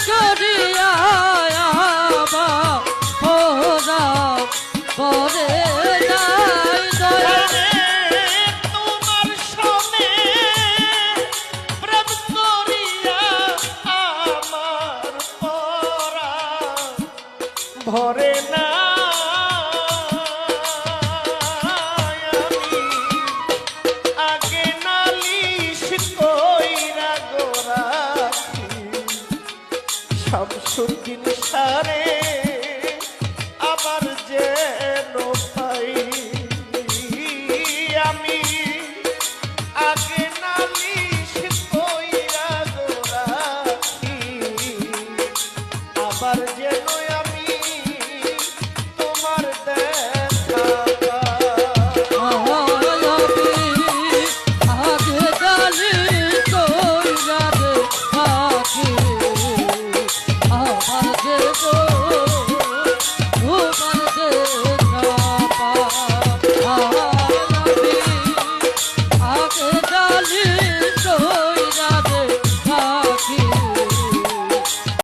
করিয়া আমার ভোরা পরে নাই দয়া তোমার সনে প্রেম করিয়া আমার পরা ভরে না শামসুদ্দিন সারে আবার যেন পাই আমি আগে নালিশ কইরা গোরাখি আবার যেন